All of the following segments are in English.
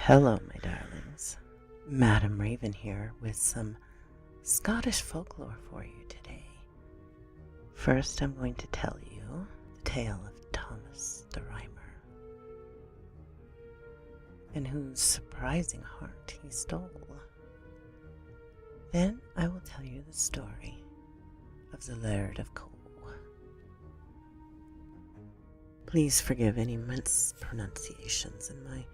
Hello, my darlings. Madam Raven here with some Scottish folklore for you today. First, I'm going to tell you the tale of Thomas the Rhymer, and whose surprising heart he stole. Then I will tell you the story of the Laird of Cole. Please forgive any mispronunciations in my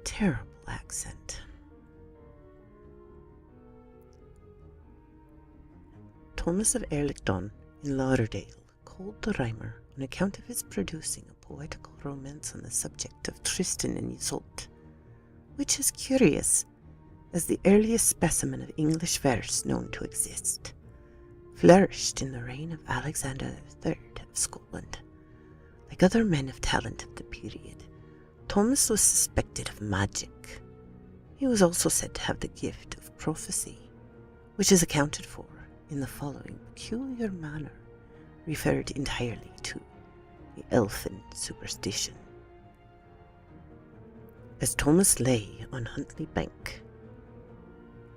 terrible accent. Thomas of Erlicton in Lauderdale called the Rhymer on account of his producing a poetical romance on the subject of Tristan and Isolde, which is curious, as the earliest specimen of English verse known to exist flourished in the reign of Alexander III of Scotland. Like other men of talent of the period, Thomas was suspected of magic. He was also said to have the gift of prophecy, which is accounted for in the following peculiar manner, referred entirely to the elfin superstition. As Thomas lay on Huntly Bank,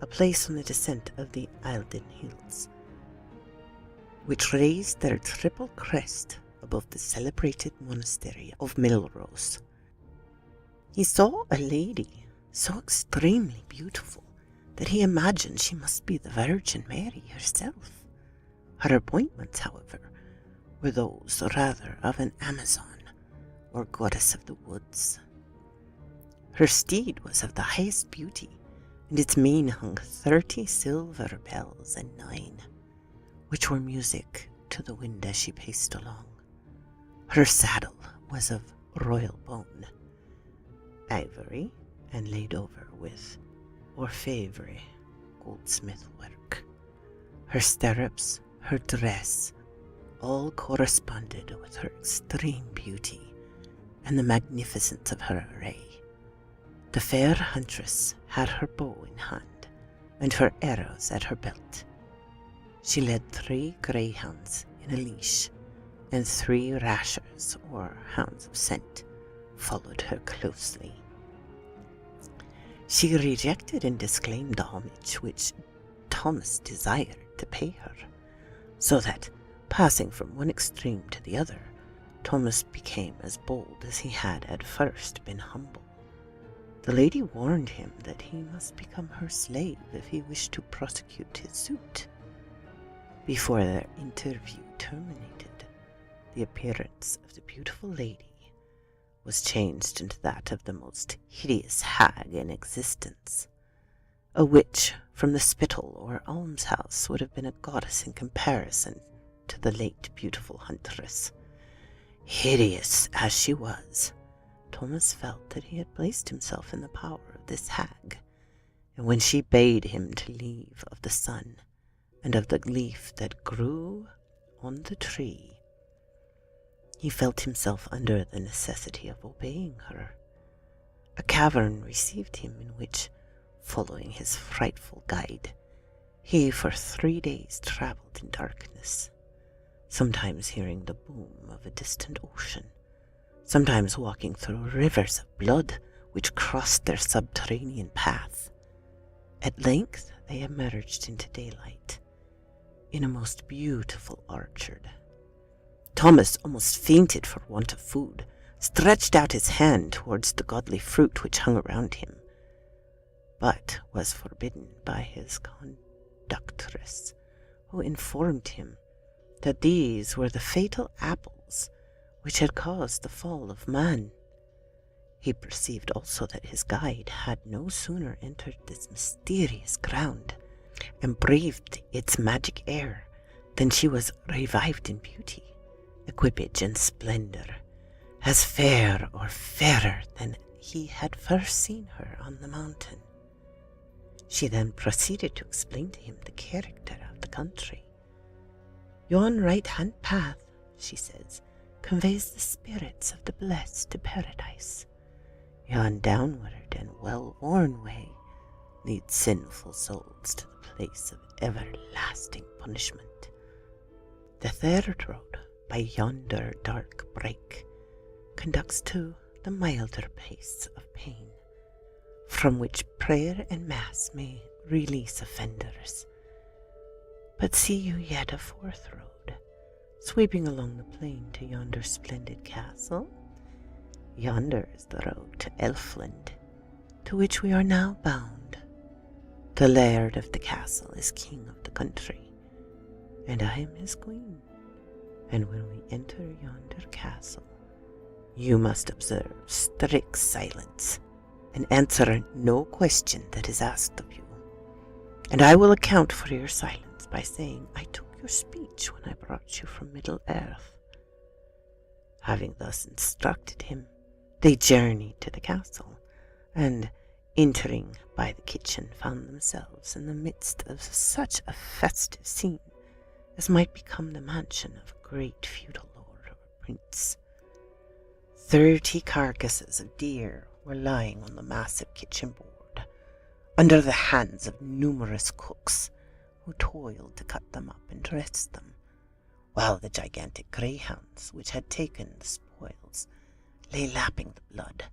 a place on the descent of the Eildon Hills, which raised their triple crest above the celebrated monastery of Melrose, he saw a lady so extremely beautiful that he imagined she must be the Virgin Mary herself. Her appointments, however, were those rather of an Amazon or goddess of the woods. Her steed was of the highest beauty, and its mane hung 30 silver bells and 9, which were music to the wind as she paced along. Her saddle was of royal bone, ivory, and laid over with orfèvre, goldsmith work. Her stirrups, her dress, all corresponded with her extreme beauty and the magnificence of her array. The fair huntress had her bow in hand and her arrows at her belt. She led 3 greyhounds in a leash, and 3 rashers, or hounds of scent, followed her closely. She rejected and disclaimed the homage which Thomas desired to pay her, so that, passing from one extreme to the other, Thomas became as bold as he had at first been humble. The lady warned him that he must become her slave if he wished to prosecute his suit. Before their interview terminated, the appearance of the beautiful lady was changed into that of the most hideous hag in existence. A witch from the Spittal or almshouse would have been a goddess in comparison to the late beautiful huntress. Hideous as she was, Thomas felt that he had placed himself in the power of this hag, and when she bade him to leave of the sun and of the leaf that grew on the tree, he felt himself under the necessity of obeying her. A cavern received him, in which, following his frightful guide, he for 3 days travelled in darkness, sometimes hearing the boom of a distant ocean, sometimes walking through rivers of blood which crossed their subterranean path. At length they emerged into daylight, in a most beautiful orchard. Thomas almost fainted for want of food, stretched out his hand towards the godly fruit which hung around him, but was forbidden by his conductress, who informed him that these were the fatal apples which had caused the fall of man. He perceived also that his guide had no sooner entered this mysterious ground and breathed its magic air than she was revived in beauty, equipage, and splendor, as fair or fairer than he had first seen her on the mountain. She then proceeded to explain to him the character of the country. "Yon right-hand path," she says, "conveys the spirits of the blessed to paradise. Yon downward and well-worn way leads sinful souls to the place of everlasting punishment. The third road, by yonder dark brake, conducts to the milder pace of pain. from which prayer and mass may release offenders. But see you yet a fourth road, sweeping along the plain to yonder splendid castle? Yonder is the road to Elfland, to which we are now bound. The laird of the castle is king of the country, and I am his queen. And when we enter yonder castle, you must observe strict silence, and answer no question that is asked of you. And I will account for your silence by saying I took your speech when I brought you from Middle-earth. Having thus instructed him, they journeyed to the castle, and, entering by the kitchen, found themselves in the midst of such a festive scene as might become the mansion of a great feudal lord or prince. 30 carcasses of deer were lying on the massive kitchen board, under the hands of numerous cooks who toiled to cut them up and dress them, while the gigantic greyhounds which had taken the spoils lay lapping the blood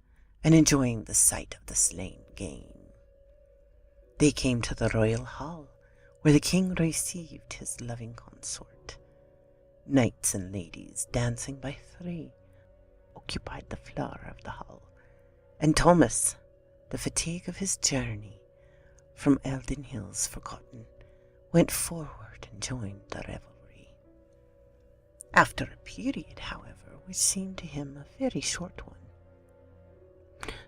and enjoying the sight of the slain game. They came to the royal hall, where the king received his loving consort. Knights and ladies, dancing by 3, occupied the floor of the hall, and Thomas, the fatigue of his journey from Eldon Hills forgotten, went forward and joined the revelry. After a period, however, which seemed to him a very short one,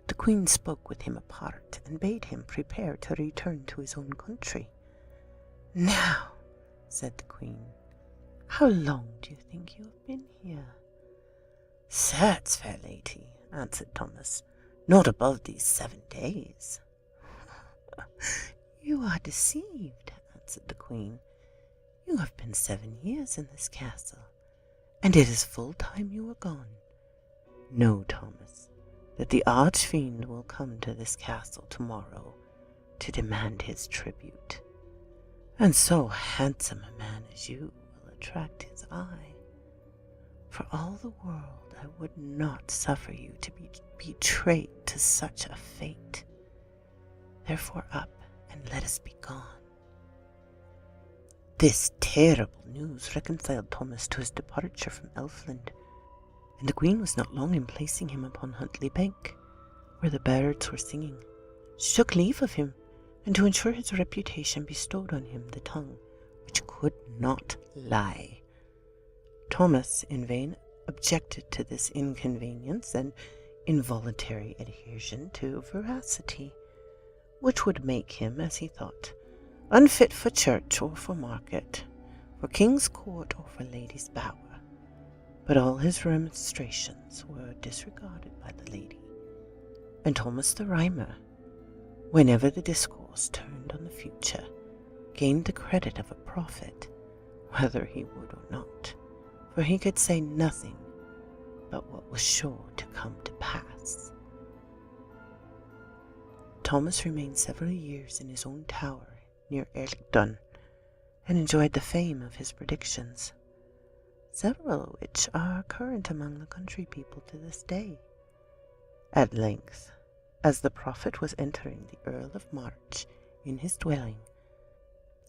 the queen spoke with him apart and bade him prepare to return to his own country. "Now," said the queen, "how long do you think you have been here?" "Certes, fair lady," answered Thomas, "not above these 7 days." "You are deceived," answered the queen. "You have been 7 years in this castle, and it is full time you were gone. Know, Thomas, that the Archfiend will come to this castle tomorrow to demand his tribute, and so handsome a man as you will attract his eye. For all the world I would not suffer you to be betrayed to such a fate. Therefore up and let us be gone." This terrible news reconciled Thomas to his departure from Elfland, and the queen was not long in placing him upon Huntley Bank, where the birds were singing. She took leave of him, and to ensure his reputation bestowed on him the tongue which could not lie. Thomas in vain objected to this inconvenience and involuntary adhesion to veracity, which would make him, as he thought, unfit for church or for market, for king's court or for lady's bower. But all his remonstrations were disregarded by the lady, and Thomas the Rhymer, whenever the discourse turned on the future, gained the credit of a prophet, whether he would or not, for he could say nothing but what was sure to come to pass. Thomas remained several years in his own tower near Erlicdon, and enjoyed the fame of his predictions, several of which are current among the country people to this day. At length, as the prophet was entering the Earl of March in his dwelling,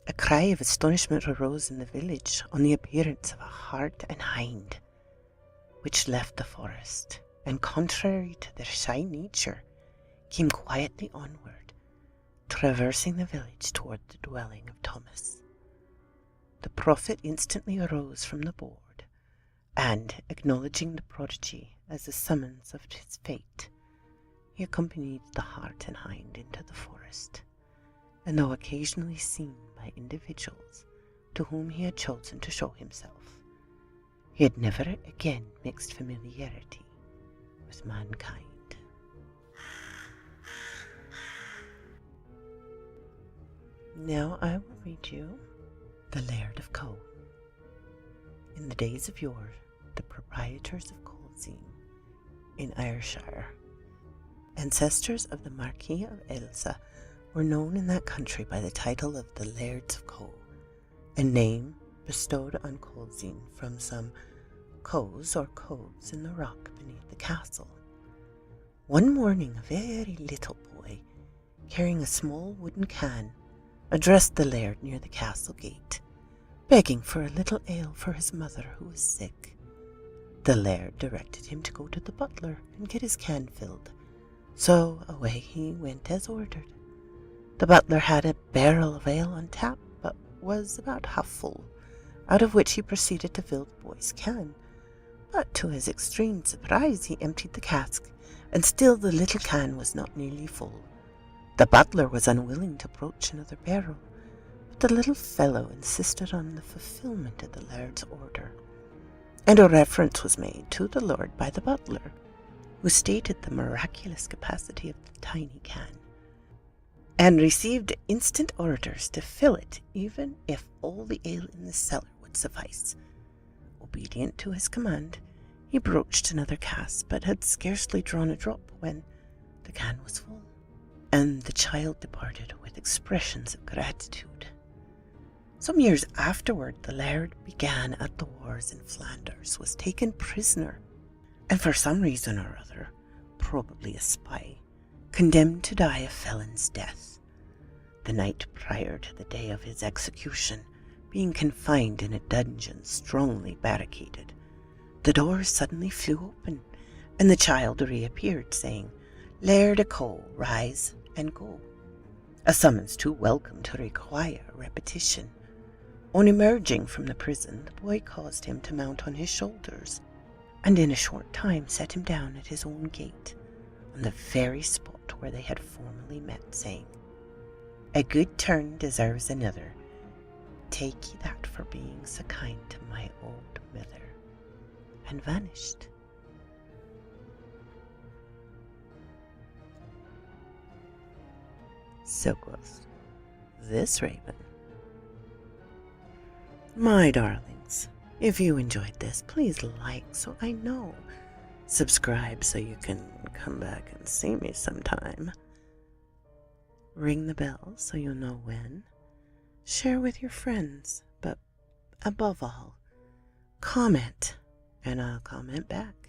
a cry of astonishment arose in the village on the appearance of a hart and hind, which left the forest, and contrary to their shy nature, came quietly onward, traversing the village toward the dwelling of Thomas. The prophet instantly arose from the board, and, acknowledging the prodigy as a summons of his fate, he accompanied the hart and hind into the forest, and though occasionally seen by individuals to whom he had chosen to show himself, he had never again mixed familiarity with mankind. Now I will read you The Laird of Coe. In the days of yore, the proprietors of Colzine, in Ayrshire, ancestors of the Marquis of Ailsa, were known in that country by the title of the Lairds of Coe, a name bestowed on Colzine from some coes or coves in the rock beneath the castle. One morning a very little boy, carrying a small wooden can, addressed the laird near the castle gate, begging for a little ale for his mother who was sick. The laird directed him to go to the butler and get his can filled, so away he went as ordered. The butler had a barrel of ale on tap, but was about half full, out of which he proceeded to fill the boy's can. But to his extreme surprise, he emptied the cask, and still the little can was not nearly full. The butler was unwilling to broach another barrel, but the little fellow insisted on the fulfilment of the laird's order, and a reference was made to the lord by the butler, who stated the miraculous capacity of the tiny can, and received instant orders to fill it, even if all the ale in the cellar would suffice. Obedient to his command, he broached another cask, but had scarcely drawn a drop when the can was full, and the child departed with expressions of gratitude. Some years afterward, the laird began at the wars in Flanders, was taken prisoner, and for some reason or other, probably a spy, condemned to die a felon's death. The night prior to the day of his execution, being confined in a dungeon strongly barricaded, the door suddenly flew open, and the child reappeared, saying, "Laird Acole, rise and go," a summons too welcome to require repetition. On emerging from the prison, the boy caused him to mount on his shoulders, and in a short time set him down at his own gate, on the very spot where they had formerly met, saying, "A good turn deserves another. Take ye that for being so kind to my old mother," and vanished. So quoth this raven. My darlings, if you enjoyed this, please like so I know. Subscribe so you can come back and see me sometime. Ring the bell so you'll know when. Share with your friends, but above all, comment, and I'll comment back.